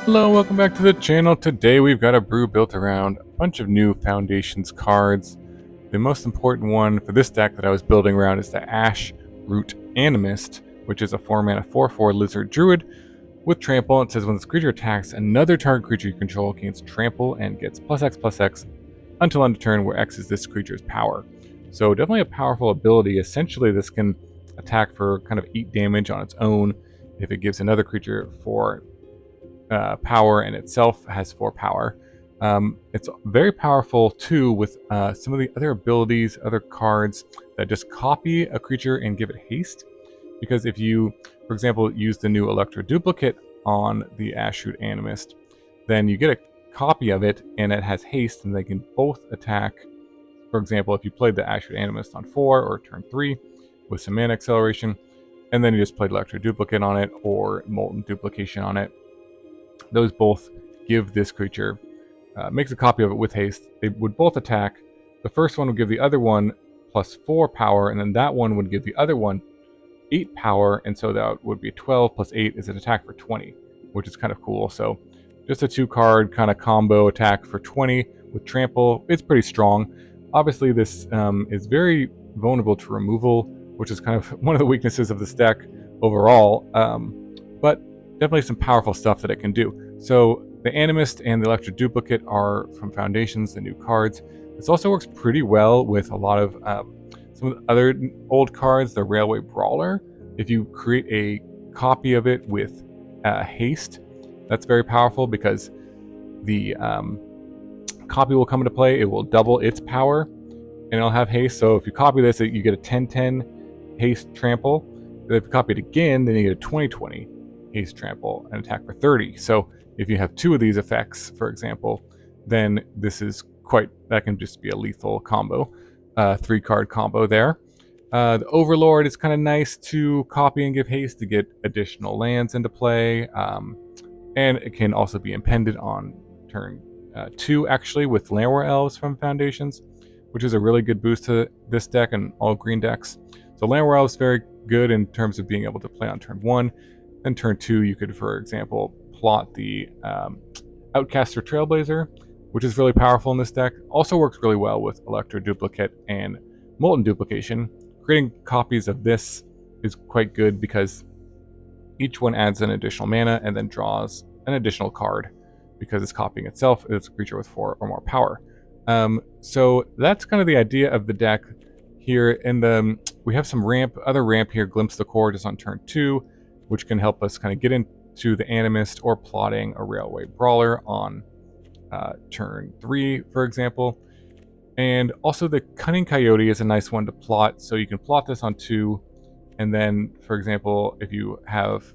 Hello, welcome back to the channel. Today we've got a brew built around a bunch of new Foundations cards. The most important one for this deck that I was building around is the Ashroot Animist, which is a 4-mana 4/4 Lizard Druid with Trample. It says when this creature attacks, another target creature you control gains Trample and gets +X/+X until end of turn, where X is this creature's power. So definitely a powerful ability. Essentially, this can attack for kind of 8 damage on its own if it gives another creature 4 power, and itself has 4 power. It's very powerful too with some of the other abilities, other cards that just copy a creature and give it haste. Because if you, for example, use the new Electroduplicate on the Ashroot Animist, then you get a copy of it and it has haste, and they can both attack. For example, if you played the Ashroot Animist on 4 or turn 3 with some mana acceleration, and then you just played Electroduplicate on it or Molten Duplication on it, those both give this creature, makes a copy of it with haste. They would both attack. The first one would give the other one +4 power, and then that one would give the other one 8 power, and so that would be 12 + 8 is an attack for 20, which is kind of cool. So just a 2-card kind of combo attack for 20 with Trample. It's pretty strong. Obviously, this is very vulnerable to removal, which is kind of one of the weaknesses of this deck overall, but definitely some powerful stuff that it can do. So the Animist and the Electroduplicate are from Foundations, the new cards. This also works pretty well with a lot of some of the other old cards, the Railway Brawler. If you create a copy of it with haste, that's very powerful because the copy will come into play. It will double its power, and it'll have haste. So if you copy this, you get a 10/10 haste trample. But if you copy it again, then you get a 20/20 haste trample and attack for 30. So if you have 2 of these effects, for example, then this is that can just be a lethal combo, 3-card combo there. The Overlord is kind of nice to copy and give haste to get additional lands into play, and it can also be impended on turn 2 actually with Llanowar Elves from Foundations, which is a really good boost to this deck and all green decks. So Llanowar Elves is very good in terms of being able to play on turn 1. Then turn 2, you could, for example, plot the Outcaster Trailblazer, which is really powerful in this deck. Also works really well with Electroduplicate and Molten Duplication. Creating copies of this is quite good because each one adds an additional mana and then draws an additional card because it's copying itself. It's a creature with 4 or more power. So that's kind of the idea of the deck here. And we have some other ramp here. Glimpse the Core just on turn 2, which can help us kind of get into the Animist or plotting a Railway Brawler on turn 3, for example. And also the Cunning Coyote is a nice one to plot. So you can plot this on 2, and then, for example, if you have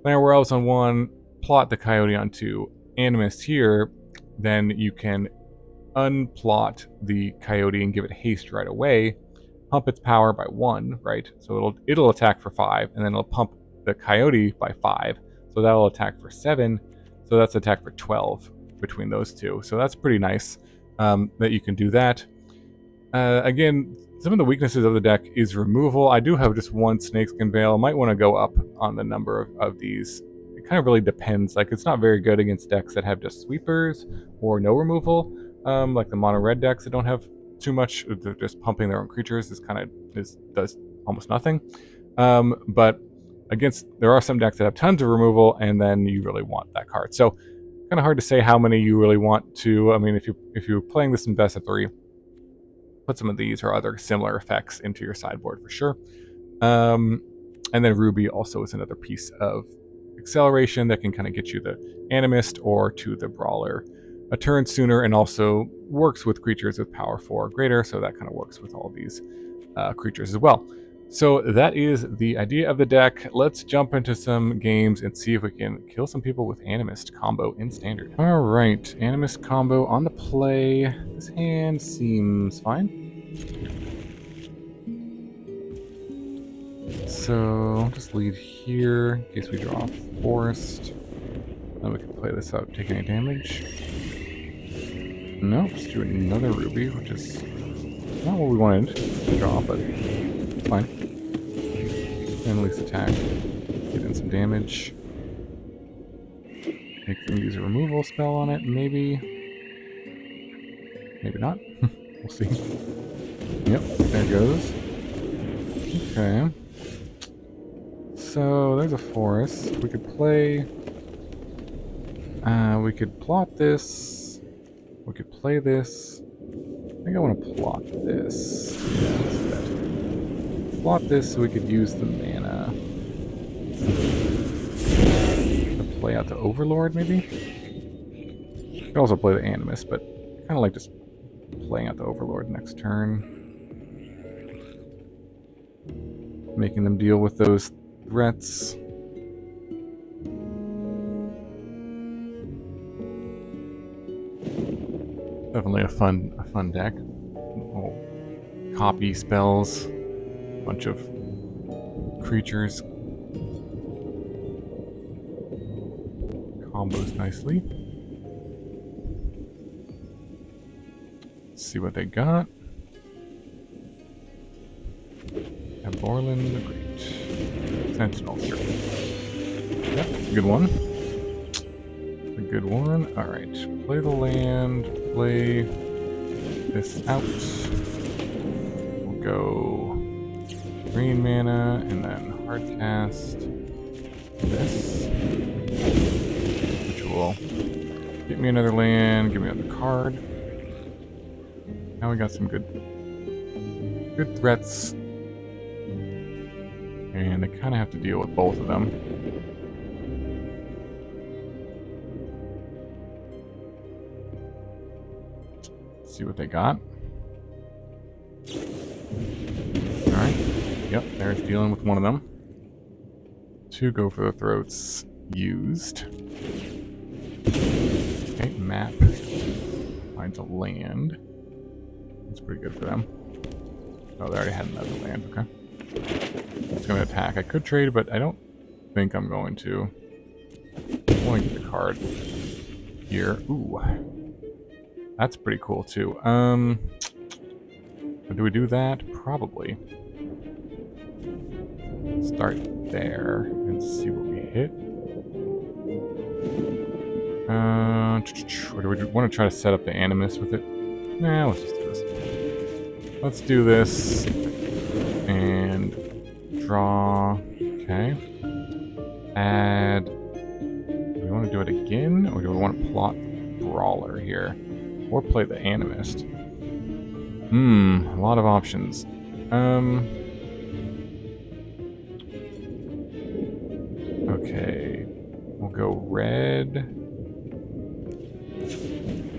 Llanowar Elves on 1, plot the Coyote on 2, Animist here, then you can unplot the Coyote and give it haste right away, pump its power by 1, right? So it'll attack for 5, and then it'll pump the Coyote by 5, so that'll attack for 7, so that's attack for 12 between those two. So that's pretty nice that you can do that. Again, some of the weaknesses of the deck is removal. I do have just 1 Snakeskin Veil. Might want to go up on the number of these. It kind of really depends. Like, it's not very good against decks that have just sweepers or no removal, like the mono red decks that don't have too much. They're just pumping their own creatures. This kind of does almost nothing. But there are some decks that have tons of removal, and then you really want that card. So kind of hard to say how many you really want to. I mean, if you're playing this in best of 3, put some of these or other similar effects into your sideboard for sure. And then Ruby also is another piece of acceleration that can kind of get you the Animist or to the Brawler a turn sooner, and also works with creatures with power 4 or greater, so that kind of works with all these creatures as well. So that is the idea of the deck. Let's jump into some games and see if we can kill some people with Animist combo in Standard. All right, Animist combo on the play. This hand seems fine. So I'll just lead here in case we draw a Forest. Then we can play this out, take any damage. No, let's do another Ruby, which is not what we wanted to draw, but fine. And at least attack, get in some damage. Make them use a removal spell on it, maybe. Maybe not. We'll see. Yep, there it goes. Okay. So there's a forest. We could play. We could plot this. We could play this. I think I want to plot this. Yeah, instead. Plot this so we could use the mana to play out the Overlord, maybe? We could also play the Animist, but I kind of like just playing out the Overlord next turn. Making them deal with those threats. Definitely a fun deck. Oh, copy spells, bunch of creatures, combos nicely. Let's see what they got. Borland the Great. Sentinel, sure. Yep, good one. A good one. Alright. Play the land. Play this out. We'll go green mana and then hardcast this. Which will get me another land, give me another card. Now we got some good threats. And I kind of have to deal with both of them. Let's see what they got. Alright. Yep, there's dealing with one of them. 2 go for the throats used. Okay, map. Finds a land. That's pretty good for them. Oh, they already had another land, okay. It's going to attack. I could trade, but I don't think I'm going to. I want to get the card here. Ooh. That's pretty cool, too. Do we do that? Probably. Start there and see what we hit. Or do we want to try to set up the Animist with it? Nah, let's just do this. Let's do this. And draw. Okay. Add. Do we want to do it again? Or do we want to plot Brawler here? Or play the Animist? A lot of options. Okay. We'll go red.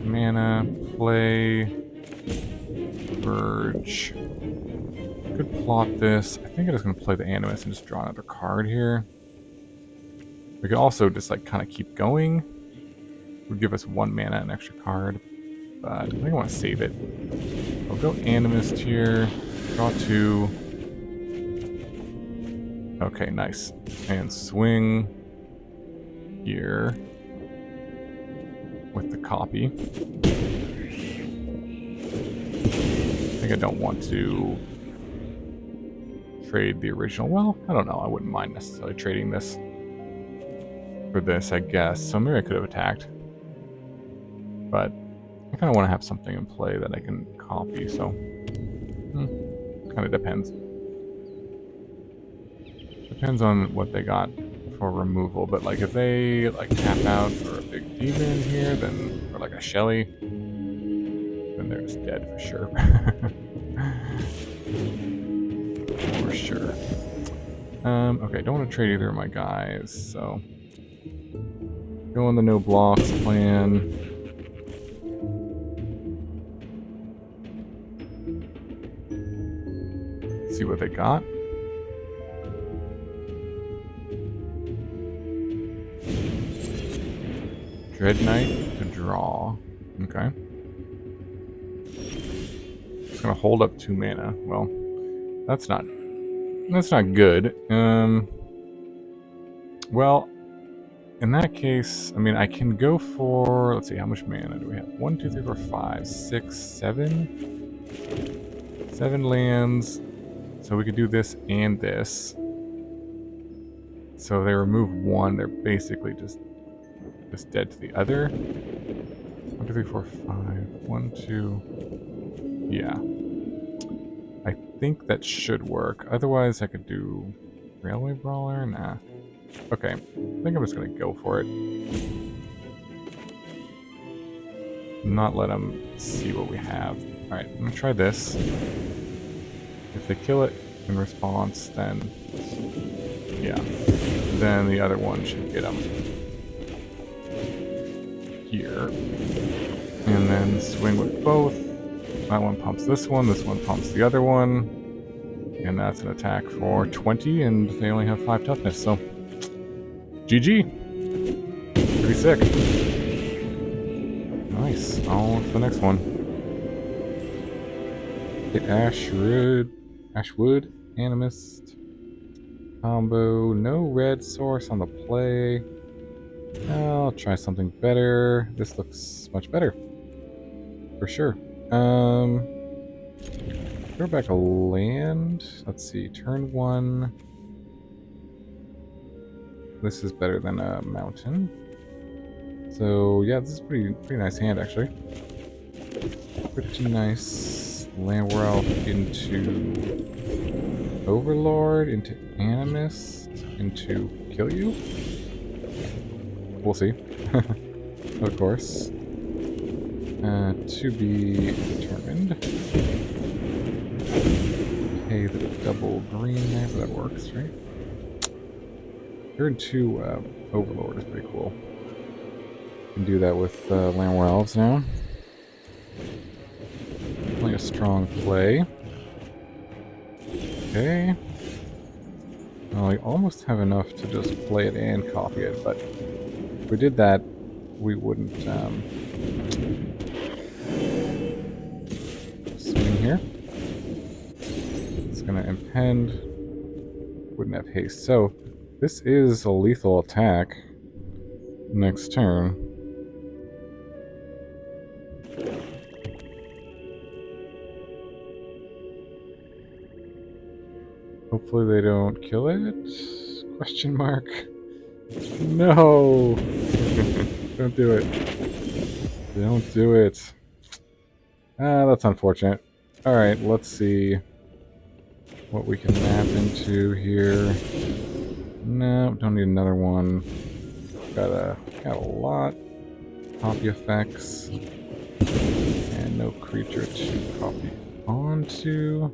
Mana. Play. Verge. Could plot this. I think I'm just going to play the Animist and just draw another card here. We could also just like kind of keep going. It would give us 1 mana, an extra card. But I think I want to save it. I'll go Animist here. Draw 2. Okay, nice. And swing here with the copy. I think I don't want to trade the original. Well, I don't know. I wouldn't mind necessarily trading this for this, I guess. So maybe I could have attacked. But I kind of want to have something in play that I can copy, so kind of depends. Depends on what they got for removal, but like if they like tap out for a big demon here, then or like a Shelly, then they're just dead for sure. For sure. Okay, don't want to trade either of my guys, so go on the no blocks plan. See what they got. Dread Knight to draw. Okay. It's gonna hold up 2 mana. Well, that's not good. Well, in that case, I mean, I can go for, let's see, how much mana do we have? 1, 2, 3, 4, 5, 6, 7. 7 lands. So we could do this and this. So they remove 1, they're basically just this dead to the other. 1, 2, 3, 4, 5. 1, 2. Yeah. I think that should work. Otherwise, I could do Railway Brawler? Nah. Okay. I think I'm just going to go for it. Not let them see what we have. Alright, I'm going to try this. If they kill it in response, then... yeah. Then the other one should get them. Here. And then swing with both. That one pumps this one pumps the other one. And that's an attack for 20, and they only have 5 toughness, so... GG! Pretty sick. Nice. On to the next one. The Ashroot Animist combo. No red source on the play. I'll try something better. This looks much better. For sure. Throw back a land. Let's see. Turn 1. This is better than a mountain. So yeah, this is pretty nice hand actually. Pretty nice. Llanowar Elf into Overlord, into Animist, into Kill You. We'll see. Of course. To be determined. Okay, the double green there, but that works, right? Turn 2 Overlord is pretty cool. Can do that with Llanowar Elves now. Definitely a strong play. Okay. Well, we almost have enough to just play it and copy it, but if we did that, we wouldn't swing here. It's going to impend. Wouldn't have haste. So, this is a lethal attack next turn. Hopefully they don't kill it? Question mark. No! Don't do it. Don't do it. That's unfortunate. Alright, let's see what we can map into here. No, don't need another one. Got a lot. Copy effects. And no creature to copy onto.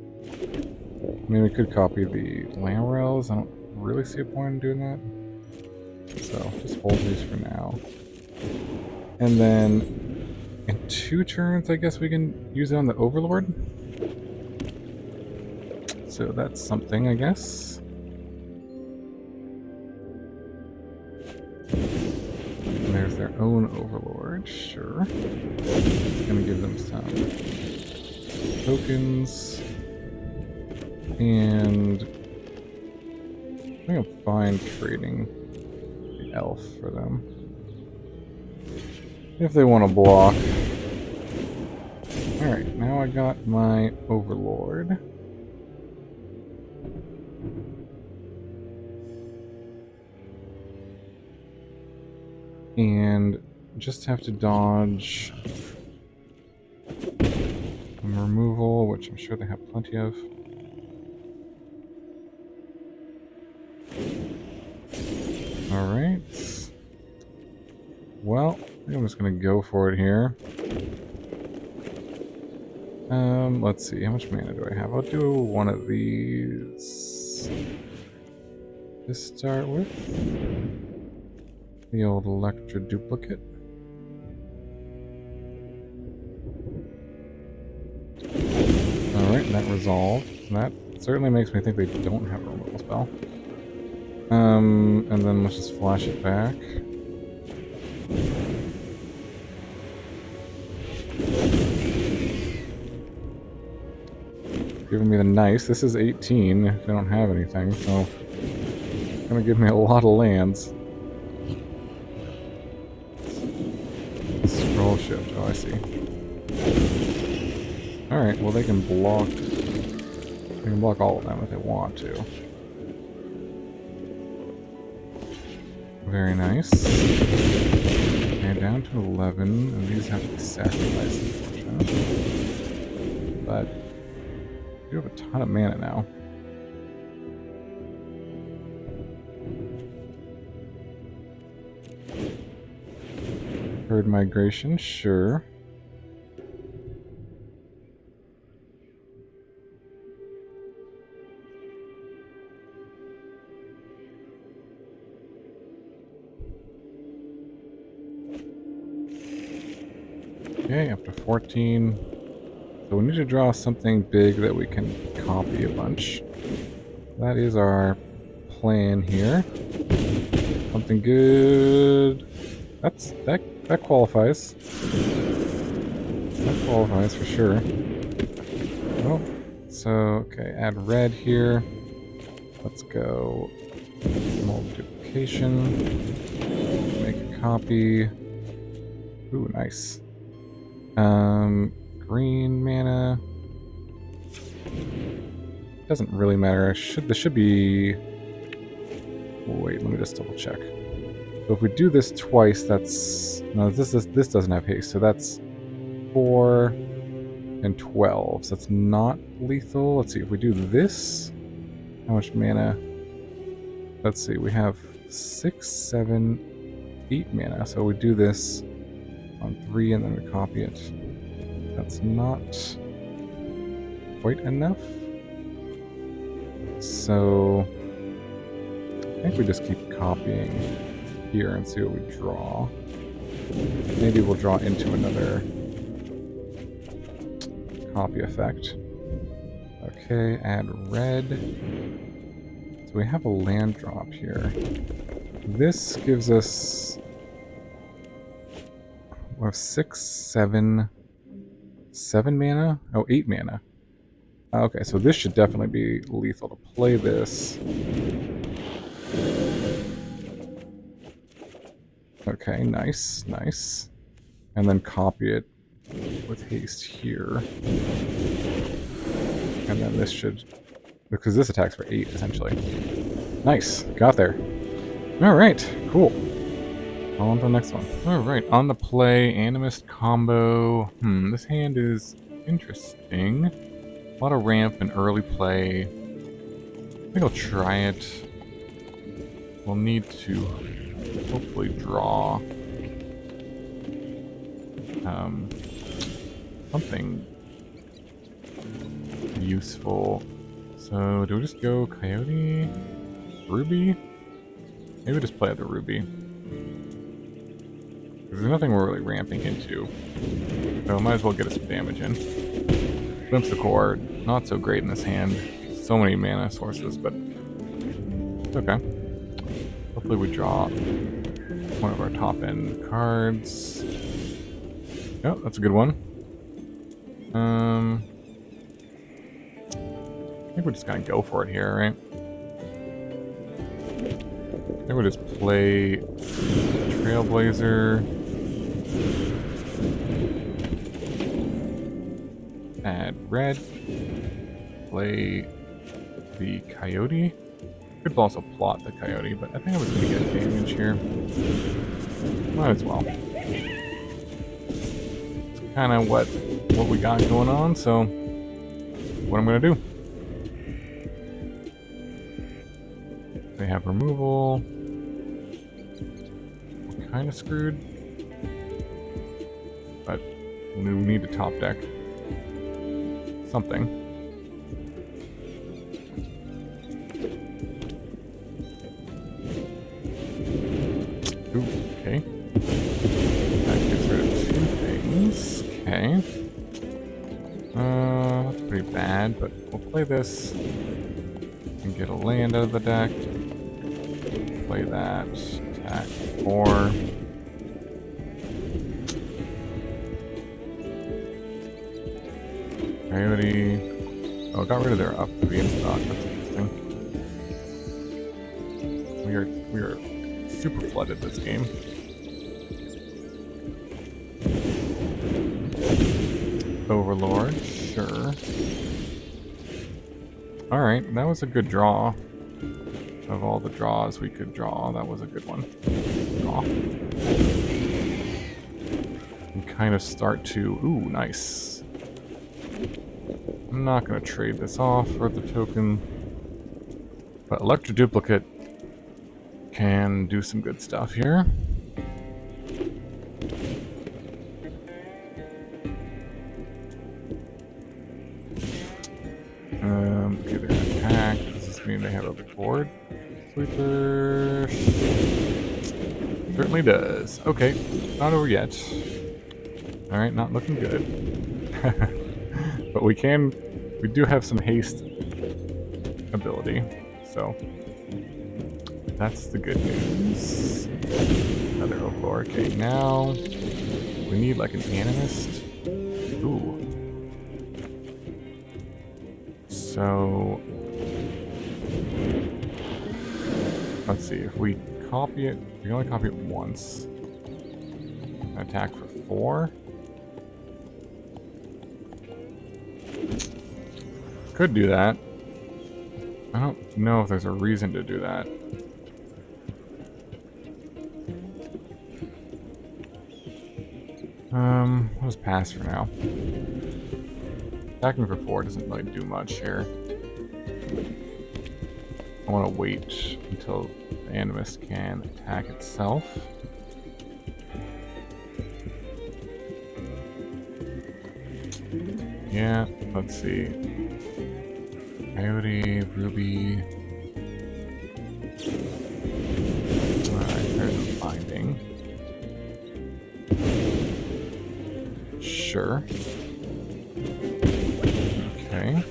I mean, we could copy the Llanowar Elves. I don't really see a point in doing that. So, just hold these for now. And then, in 2 turns, I guess we can use it on the Overlord. So that's something, I guess. And there's their own Overlord, sure. It's gonna give them some tokens. And I think I'm fine trading the elf for them. If they want to block. Alright, now I got my Overlord. And just have to dodge removal, which I'm sure they have plenty of. Alright. Well, I think I'm just going to go for it here. Let's see, how much mana do I have? I'll do one of these to start with. The old Electroduplicate. Alright, that resolved. That certainly makes me think they don't have a removal spell. And then let's just flash it back. Giving me the nice. This is 18 if they don't have anything, so it's gonna give me a lot of lands. Scroll shift. Oh, I see. Alright, well they can block. They can block all of them if they want to. Very nice. Okay, down to 11, and these have to be sacrificed, unfortunately. But we do have a ton of mana now. Herd migration, sure. Okay, up to 14. So we need to draw something big that we can copy a bunch. That is our plan here. Something good. That qualifies. That qualifies for sure. Oh, so okay, add red here. Let's go Molten Duplication. Make a copy. Ooh, nice. Green mana. Doesn't really matter. This should be. Wait, let me just double check. So if we do this twice, that's no. This doesn't have haste, so that's 4 and 12. So that's not lethal. Let's see if we do this. How much mana? Let's see. We have 6, 7, 8 mana. So we do this on 3 and then we copy it. That's not quite enough. So I think we just keep copying here and see what we draw. Maybe we'll draw into another copy effect. Okay, add red. So we have a land drop here. This gives us... we have 6, 7 mana? Oh, 8 mana. Okay, so this should definitely be lethal to play this. Okay, nice, nice. And then copy it with haste here. And then this should... because this attacks for 8, essentially. Nice, got there. Alright, cool. On to the next one. Alright, on the play, Animist combo. This hand is interesting. A lot of ramp and early play. I think I'll try it. We'll need to hopefully draw something useful. So, do we just go Coyote? Ruby? Maybe just play the Ruby. There's nothing we're really ramping into. So might as well get us some damage in. Glimpse the Core, not so great in this hand. So many mana sources, but it's okay. Hopefully we draw one of our top end cards. Oh, that's a good one. I think we're just gonna go for it here, right? I think we'll just play Trailblazer. Add red. Play the Coyote. Could also plot the Coyote, but I think I was gonna get damage here. Might as well. It's kind of what we got going on, so what I'm gonna do. They have removal. We're kind of screwed, but we need a top deck. Something. Ooh, okay. That gets rid of 2 things. Okay. That's pretty bad, but we'll play this and get a land out of the deck. Play that. Attack 4. Coyote. Oh, got rid of their up to be in stock. That's interesting. We are super flooded this game. Overlord, sure. Alright, that was a good draw. of all the draws we could draw. That was a good one. Draw. And kind of start to... Ooh, nice. I'm not going to trade this off for the token. But Electroduplicate can do some good stuff here. Okay, they're gonna attack. Does this mean they have a board sweeper? Certainly does. Okay, not over yet. Alright, not looking good. But we do have some haste ability, so that's the good news. Another Overlord. Okay, now we need like an Animist. Ooh. So let's see, if we copy it, we can only copy it once. Attack for 4. Could do that. I don't know if there's a reason to do that. We'll just pass for now. Attacking for 4 doesn't really do much here. I want to wait until the Animist can attack itself. Yeah, let's see. Coyote, Ruby. Alright, there's a binding. Sure. Okay.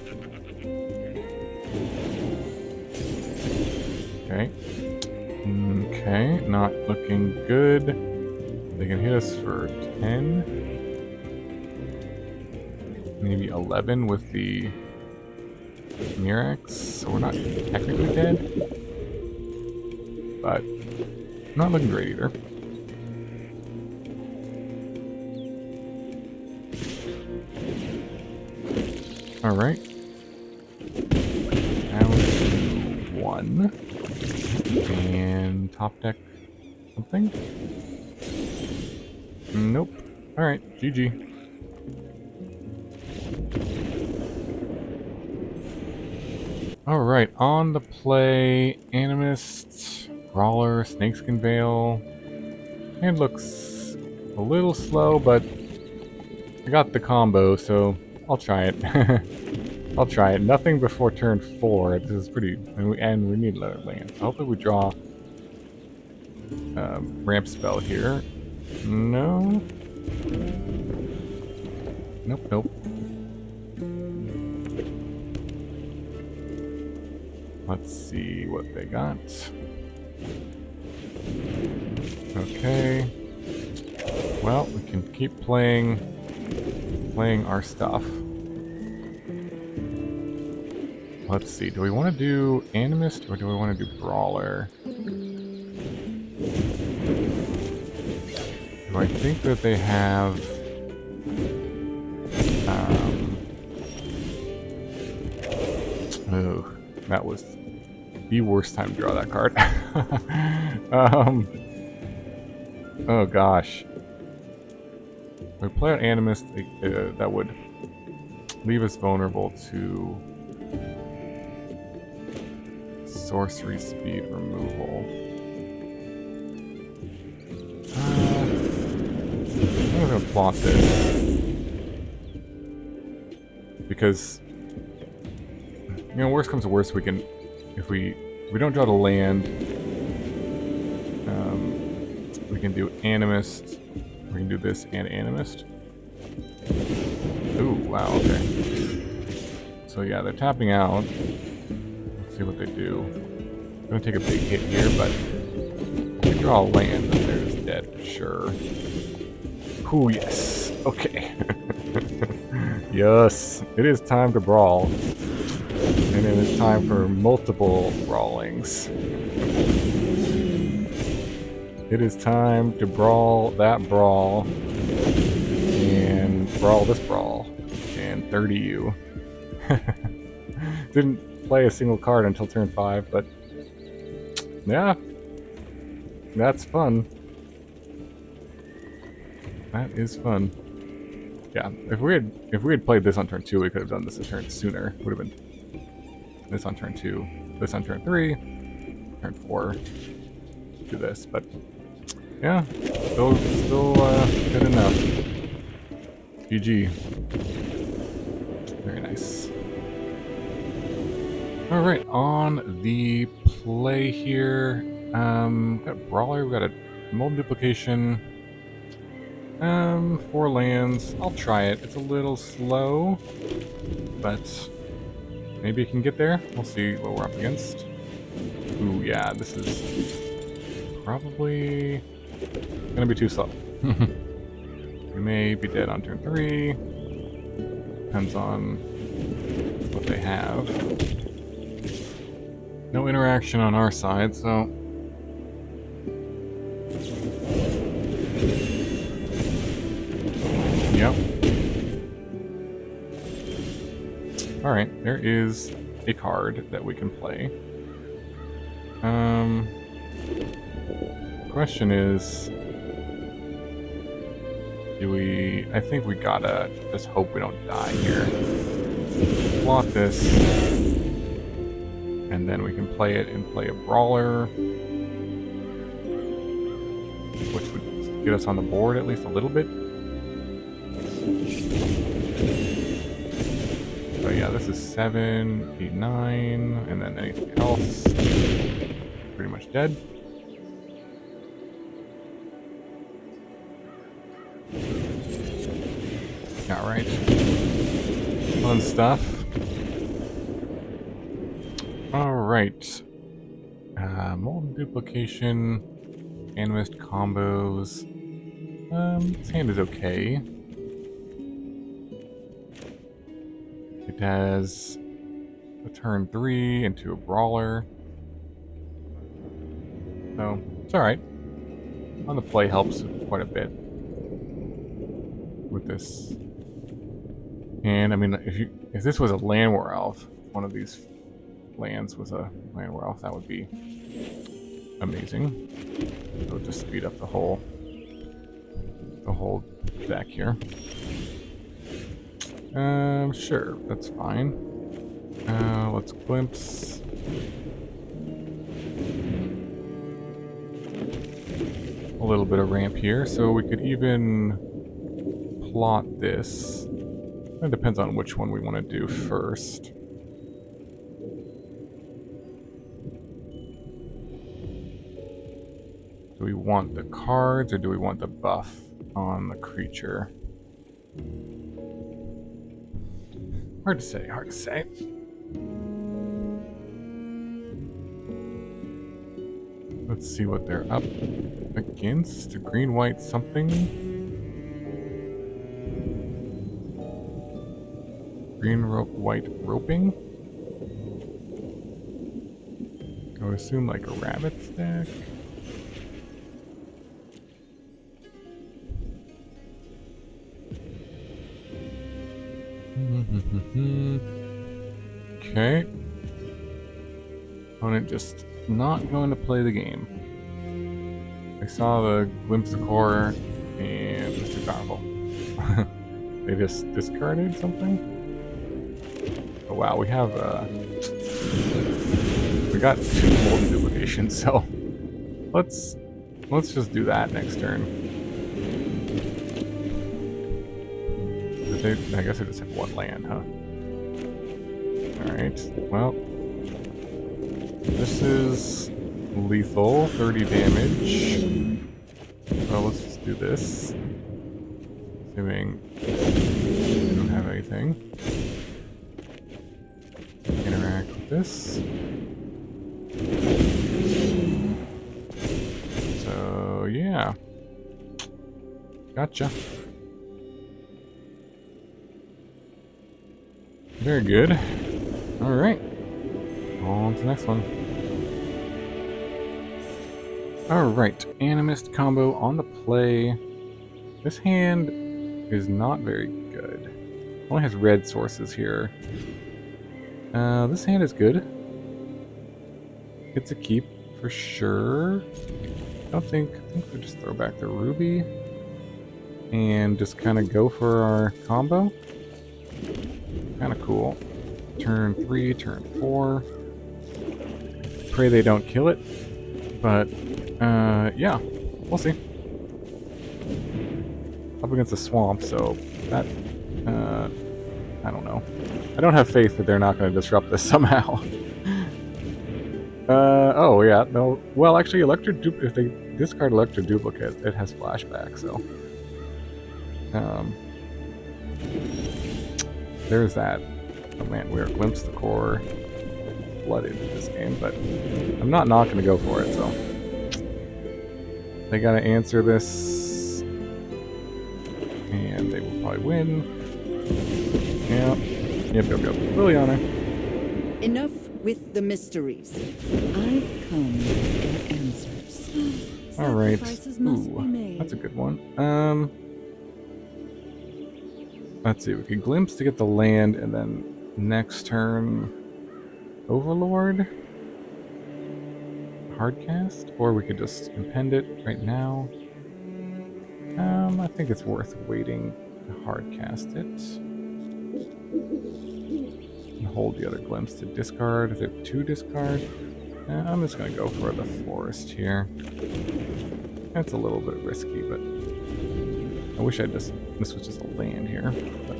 Okay. Okay, not looking good. They can hit us for 10. Maybe 11 with the Murex, so we're not technically dead. But not looking great either. Alright. Down to 1. And top deck something? Nope. Alright, GG. Alright, on the play, Animist, Brawler, Snakeskin Veil. It looks a little slow, but I got the combo, so I'll try it. I'll try it. Nothing before turn 4. This is pretty... And we need another land. So hopefully we draw ramp spell here. No. Nope, nope. Let's see what they got. Okay. Well, we can keep playing our stuff. Let's see. Do we want to do Animist or do we want to do Brawler? Do I think that they have... Oh, that was the worst time to draw that card. Oh gosh. If we play an Animist, that would leave us vulnerable to sorcery speed removal. I'm gonna plot this because, you know, worst comes to worst, we can, if we don't draw the land, we can do Animist. We can do this and Animist. Ooh, wow, okay. So yeah, they're tapping out. Let's see what they do. I'm gonna take a big hit here, but if we draw a land, then they're just dead for sure. Ooh, yes. Okay. Yes, it is time to brawl. And it is time for multiple brawlings. It is time to brawl that brawl. And brawl this brawl. And 30 you. Didn't play a single card until turn 5, but Yeah, that's fun. That is fun. Yeah, if we had played this on turn 2, we could have done this a turn sooner. Would have been this on turn 2, this on turn 3, turn 4. Do this, but yeah, still good enough. GG. Very nice. All right, on the play here, got a Brawler, we got a Molten Duplication. 4 lands. I'll try it. It's a little slow, but maybe it can get there. We'll see what we're up against. Ooh, yeah, this is probably gonna be too slow. We may be dead on turn 3. Depends on what they have. No interaction on our side, so... Yep. Alright, there is a card that we can play. Question is... I think we gotta just hope we don't die here. Plot this. And then we can play it and play a Brawler. Which would get us on the board at least a little bit. So yeah, this is 7, 8, 9, and then anything else. Pretty much dead. Alright. Fun stuff. Alright. Molten Duplication, Animist combos. This hand is okay. It has a turn 3 into a Brawler. So, it's alright. On the play helps quite a bit with this. And I mean, if this was a Llanowar Elf, one of these lands was a Llanowar Elf, that would be amazing. It would just speed up the whole deck here. Sure, that's fine. Let's glimpse. A little bit of ramp here, so we could even plot this. It depends on which one we want to do first. Do we want the cards or do we want the buff on the creature? Hard to say, hard to say. Let's see what they're up against. Green-white something. White roping. I would assume like a rabbit stack. Okay. Opponent just not going to play the game. I saw the glimpse of core and it was too powerful. They just discarded something? Oh wow, we have we got 2 Molten Duplications, so let's just do that next turn. I guess I just have 1 land, huh? Alright, well, this is lethal, 30 damage. Well, let's just do this. Assuming we don't have anything. Interact with this. So, yeah. Gotcha. Very good. Alright. On to the next one. Alright. Animist combo on the play. This hand is not very good. Only has red sources here. This hand is good. It's a keep for sure. I think we just throw back the ruby and just kind of go for our combo. Kind of cool. Turn 3, turn 4. Pray they don't kill it, but yeah, we'll see. Up against the swamp, so that I don't know. I don't have faith that they're not going to disrupt this somehow. Oh yeah, no. Well, actually, if they discard Electroduplicate, it has flashback, so there's that. Oh man, we are glimpsed the core flooded in this game, but I'm not going to go for it, so they got to answer this, and they will probably win. Yep. Liliana. Enough with the mysteries. I've come for answers. Alright. Sacrifices must be made. That's a good one. Let's see, we could glimpse to get the land, and then next turn Overlord? Hardcast? Or we could just impend it right now. I think it's worth waiting to hardcast it. And hold the other glimpse to discard if they have 2 discard. I'm just going to go for the forest here. That's a little bit risky, but I wish this was just a land here. But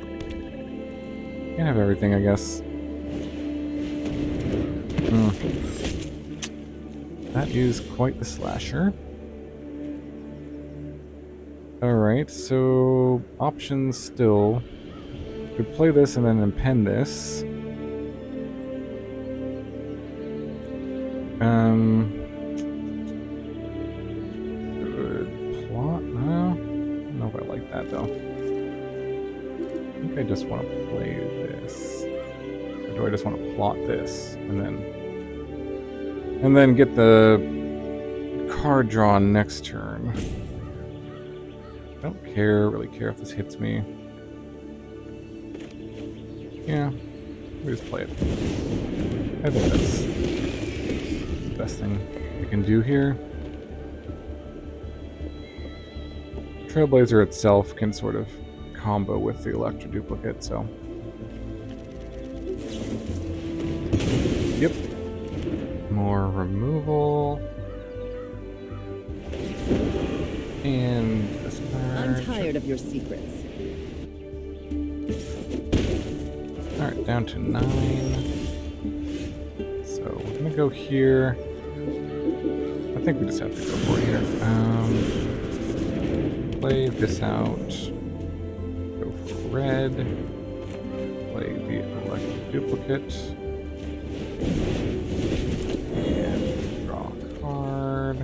can't have everything, I guess. That is quite the slasher. Alright, so options still. Could play this and then impend this. Plot? No, I don't know if I like that though. I think I just want to play this. Or do I just want to plot this and then get the card drawn next turn? I don't really care if this hits me. Yeah, we just play it. I think that's the best thing we can do here. Trailblazer itself can sort of combo with the Electroduplicate, so. Yep. More removal. And this card. I'm tired of your secrets. Alright, down to 9. So we're gonna go here. I think we just have to go for it here. Play this out. Go for red. Play the Electroduplicate. And draw a card.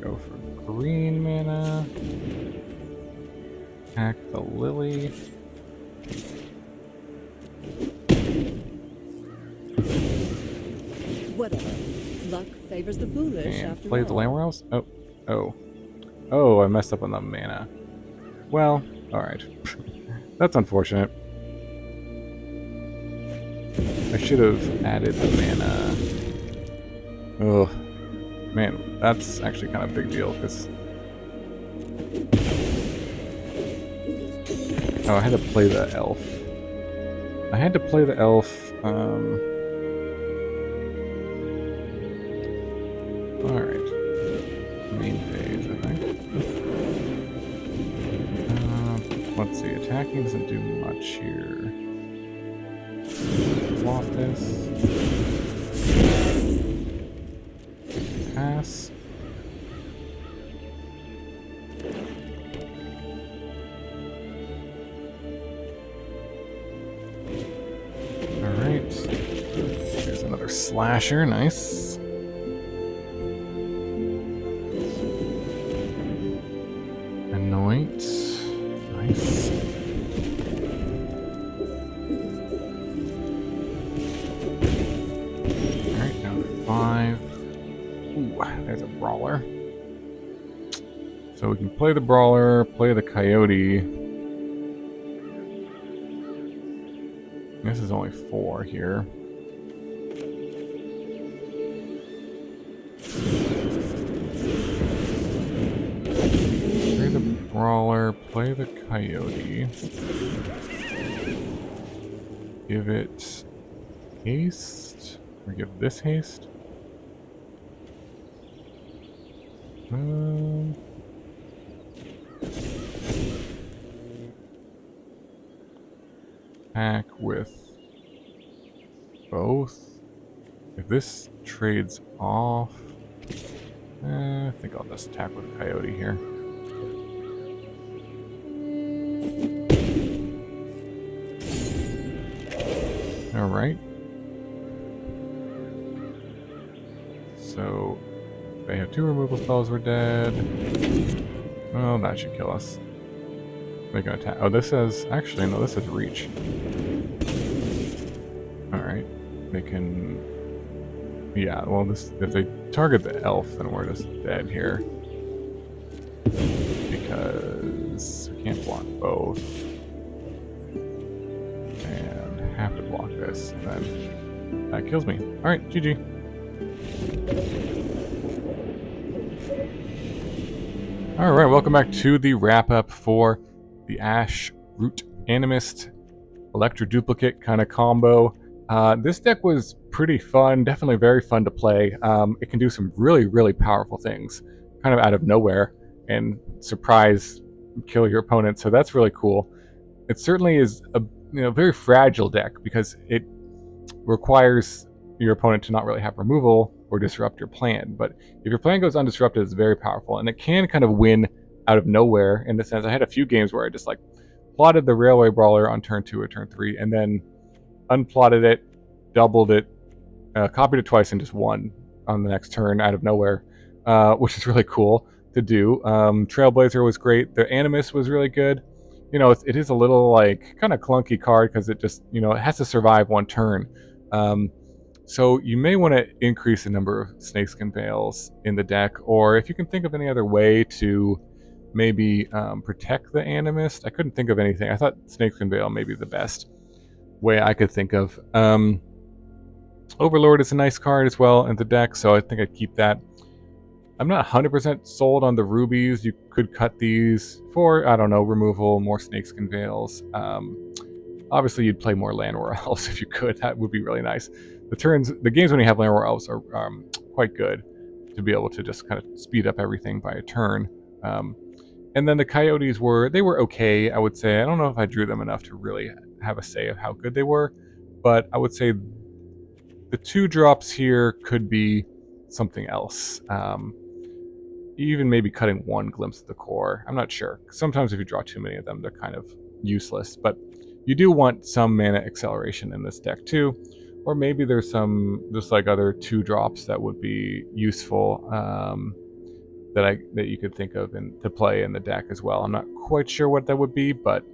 Go for green mana. Attack the lily. Whatever. Luck favors the foolish And after play all. the Llanowar Elves? Oh, I messed up on the mana. Well, alright. That's unfortunate. I should have added the mana. Ugh. Man, that's actually kind of a big deal, because... Oh, I had to play the elf. Alright. Main phase, I think. Let's see, attacking doesn't do much here. Flop this. Pass. Alright. Here's another slasher, nice. Anoint. Nice. Alright, down to 5. Ooh, there's a brawler. So we can play the brawler, play the coyote. This is only 4 here. Brawler, play the Coyote. Give it Haste, or give this Haste. Attack with both. If this trades off, I think I'll just attack with Coyote here. Alright. So, they have 2 removal spells, we're dead. Well, that should kill us. Make an attack. Oh, this says... Actually, no, this says reach. Alright. They can... Yeah, well, this if they target the elf, then we're just dead here. Because we can't block both. And have to block this, and then that kills me. Alright, GG. Alright, welcome back to the wrap-up for the Ashroot Animist Electroduplicate kind of combo. This deck was pretty fun, definitely very fun to play. It can do some really, really powerful things, kind of out of nowhere, and surprise kill your opponent, so that's really cool. It certainly is a very fragile deck, because it requires your opponent to not really have removal or disrupt your plan, but if your plan goes undisrupted, it's very powerful, and it can kind of win out of nowhere, in the sense I had a few games where I just like plotted the Railway Brawler on turn 2 or turn 3, and then unplotted it, doubled it, copied it twice, and just won on the next turn out of nowhere, which is really cool to do. Trailblazer was great. The Animist was really good. It is a little like kind of clunky card because it just it has to survive one turn. So you may want to increase the number of Snakeskin Veils in the deck, or if you can think of any other way to maybe protect the Animist. I couldn't think of anything. I thought Snakeskin Veil may be the best way I could think of. Overlord is a nice card as well in the deck, so I think I'd keep that. I'm not 100% sold on the rubies. You could cut these for, I don't know, removal, more Snakeskin Veils. Obviously, you'd play more Llanowar Elves if you could. That would be really nice. The games when you have Llanowar Elves are quite good to be able to just kind of speed up everything by a turn. And then the Coyotes were okay, I would say. I don't know if I drew them enough to really have a say of how good they were, but I would say the 2 drops here could be something else. Even maybe cutting 1 Glimpse of the Core. I'm not sure. Sometimes if you draw too many of them, they're kind of useless, but you do want some mana acceleration in this deck too. Or maybe there's some just like other 2 drops that would be useful that you could think of to play in the deck as well. I'm not quite sure what that would be, but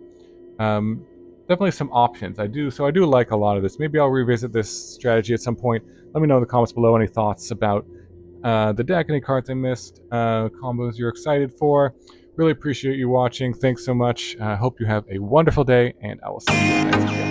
definitely some options. I do like a lot of this. Maybe I'll revisit this strategy at some point. Let me know in the comments below any thoughts about the deck, any cards I missed, combos you're excited for. Really appreciate you watching. Thanks so much. I hope you have a wonderful day, and I will see you guys again.